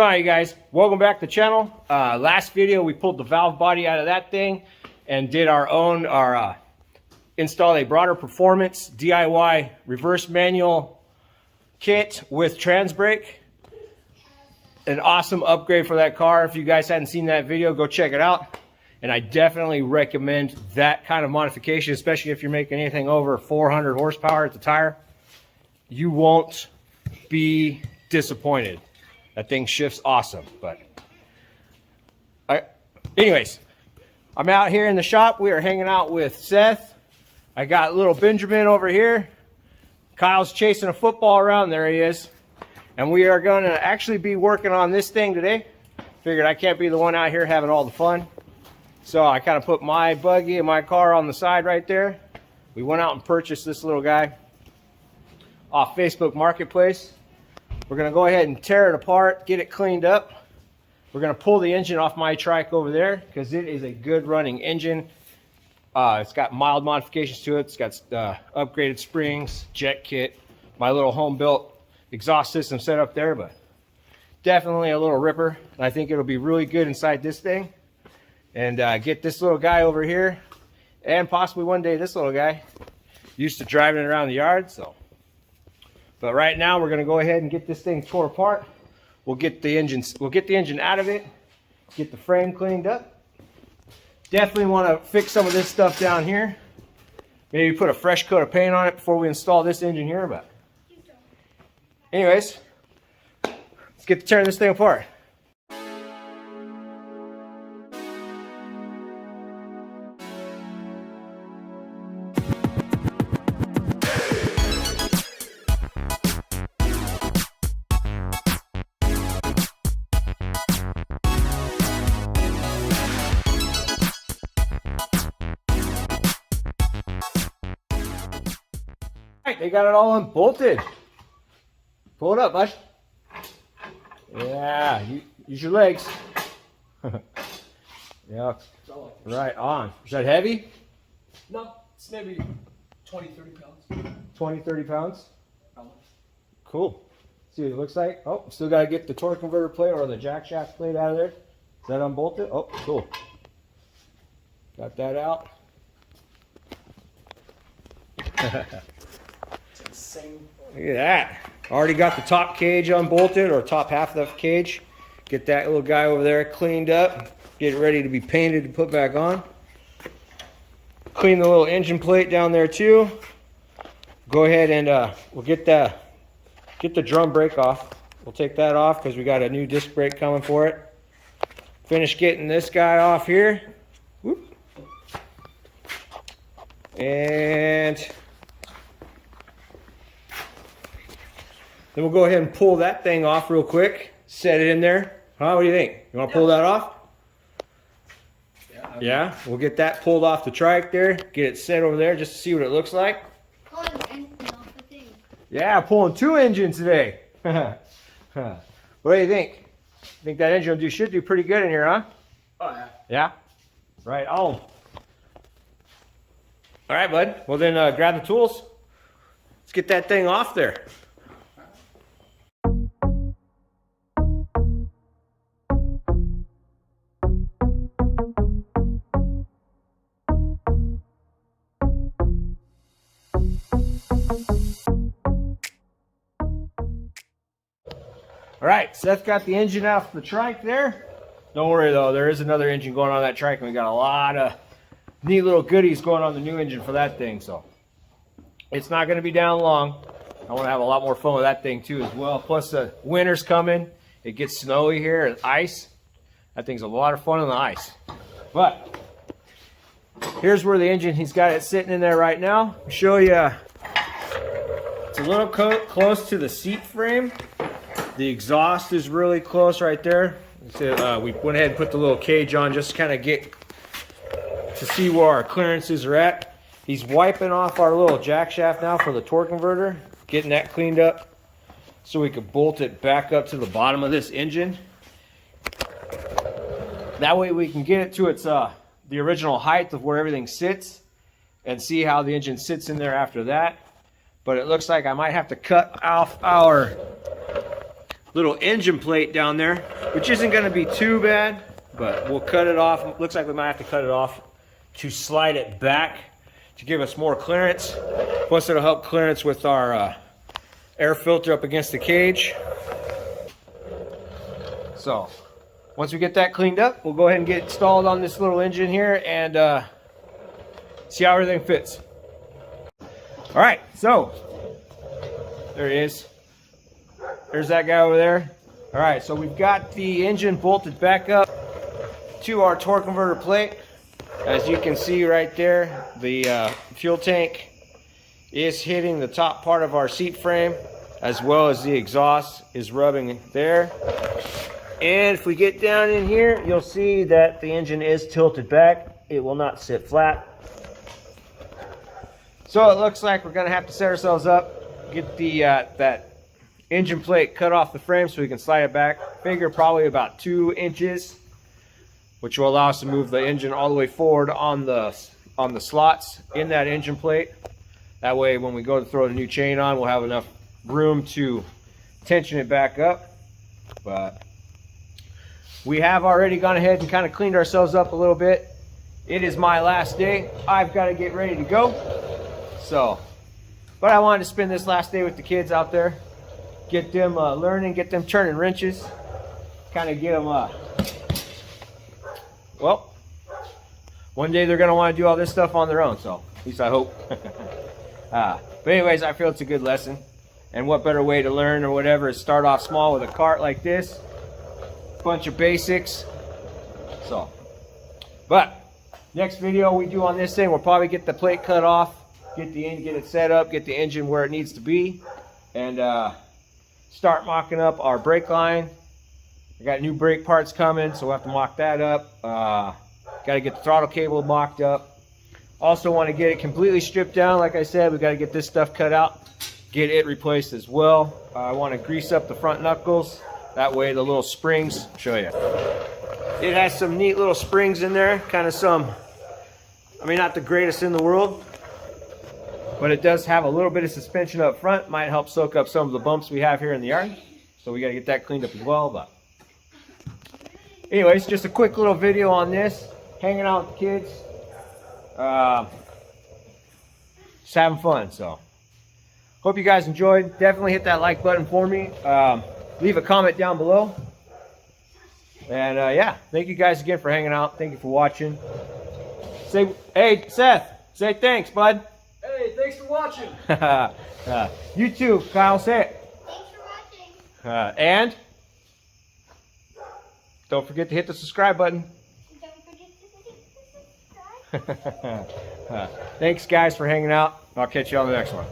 So alright guys, welcome back to the channel. Last video we pulled the valve body out of that thing and did our install a broader performance DIY reverse manual kit with trans brake. An awesome upgrade for that car. If you guys hadn't seen that video, go check it out. And I definitely recommend that kind of modification, especially if you're making anything over 400 horsepower at the tire. You won't be disappointed. That thing shifts awesome. But anyways, I'm out here in the shop. We are hanging out with Seth. I got little Benjamin over here. Kyle's chasing a football around. There he is. And we are going to actually be working on this thing today. Figured I can't be the one out here having all the fun. So I kind of put my buggy and my car on the side right there. We went out and purchased this little guy off Facebook Marketplace. We're going to go ahead and tear it apart, get it cleaned up. We're going to pull the engine off my trike over there because it is a good running engine. It's got mild modifications to it. It's got upgraded springs, jet kit, my little home built exhaust system set up there, but definitely a little ripper. And I think it'll be really good inside this thing. And get this little guy over here, and possibly one day this little guy, used to driving it around the yard. So, but right now we're going to go ahead and get this thing tore apart. We'll get the engine out of it, get the frame cleaned up. Definitely want to fix some of this stuff down here. Maybe put a fresh coat of paint on it before we install this engine here. But anyways, let's get to tearing this thing apart. They got it all unbolted. Pull it up, bud. Yeah, use your legs. Yeah, right on. Is that heavy? No, it's maybe 20, 30 pounds. 20, 30 pounds? Cool. See what it looks like. Oh, still got to get the torque converter plate or the jack shaft plate out of there. Is that unbolted? Oh, cool. Got that out. Insane. Look at that. Already got the top cage unbolted, or top half of the cage. Get that little guy over there cleaned up. Get it ready to be painted and put back on. Clean the little engine plate down there too. Go ahead and we'll get the drum brake off. We'll take that off because we got a new disc brake coming for it. Finish getting this guy off here. Whoop. And then we'll go ahead and pull that thing off real quick. Set it in there. Huh? What do you think? You want to pull that off? Yeah. We'll get that pulled off the trike there. Get it set over there just to see what it looks like. Pulling the engine off the thing. Yeah, pulling two engines today. What do you think? Think that engine should do pretty good in here, huh? Oh, yeah. Yeah? Right on. All right, bud. Well, then grab the tools. Let's get that thing off there. All right, Seth got the engine off the trike there. Don't worry though, there is another engine going on that trike, and we got a lot of neat little goodies going on the new engine for that thing. So it's not going to be down long. I want to have a lot more fun with that thing too as well. Plus the winter's coming. It gets snowy here and ice. That thing's a lot of fun on the ice. But here's where the engine, he's got it sitting in there right now. I'll show you. It's a little close to the seat frame. The exhaust is really close right there. So, we went ahead and put the little cage on just to kind of get to see where our clearances are at. He's wiping off our little jack shaft now for the torque converter, getting that cleaned up so we could bolt it back up to the bottom of this engine. That way we can get it to its the original height of where everything sits and see how the engine sits in there after that. But it looks like I might have to cut off our little engine plate down there, which isn't going to be too bad, but we'll cut it off. Looks like we might have to cut it off to slide it back to give us more clearance. Plus it'll help clearance with our air filter up against the cage. So once we get that cleaned up, we'll go ahead and get it installed on this little engine here and see how everything fits. All right, so there it is. There's that guy over there. All right, so we've got the engine bolted back up to our torque converter plate. As you can see right there, the fuel tank is hitting the top part of our seat frame, as well as the exhaust is rubbing there. And if we get down in here, you'll see that the engine is tilted back. It will not sit flat. So it looks like we're gonna have to set ourselves up, get the that engine plate cut off the frame so we can slide it back. Figure probably about 2 inches, which will allow us to move the engine all the way forward on the slots in that engine plate. That way when we go to throw the new chain on, we'll have enough room to tension it back up. But we have already gone ahead and kind of cleaned ourselves up a little bit. It is my last day. I've got to get ready to go. So, but I wanted to spend this last day with the kids out there, get them learning, get them turning wrenches, kind of get them well, one day they're going to want to do all this stuff on their own, so at least I hope. But anyways, I feel it's a good lesson. And what better way to learn or whatever is start off small with a cart like this. Bunch of basics. So, but next video we do on this thing, we'll probably get the plate cut off, get it set up, get the engine where it needs to be, and start mocking up our brake line. I got new brake parts coming, so we'll have to mock that up. Got to get the throttle cable mocked up. Also want to get it completely stripped down. Like I said, we got to get this stuff cut out, get it replaced as well. I want to grease up the front knuckles. That way the little springs, show you. It has some neat little springs in there, kind of some, I mean, not the greatest in the world, but it does have a little bit of suspension up front. Might help soak up some of the bumps we have here in the yard. So we got to get that cleaned up as well. But anyways, just a quick little video on this. Hanging out with the kids. Just having fun. So hope you guys enjoyed. Definitely hit that like button for me. Leave a comment down below. And yeah, thank you guys again for hanging out. Thank you for watching. Say, hey, Seth, say thanks, bud. Hey, thanks for watching. You too, Kyle, say it. Thanks for watching. And don't forget to hit the subscribe button. Don't forget to hit the subscribe. Thanks, guys, for hanging out. I'll catch you on the next one.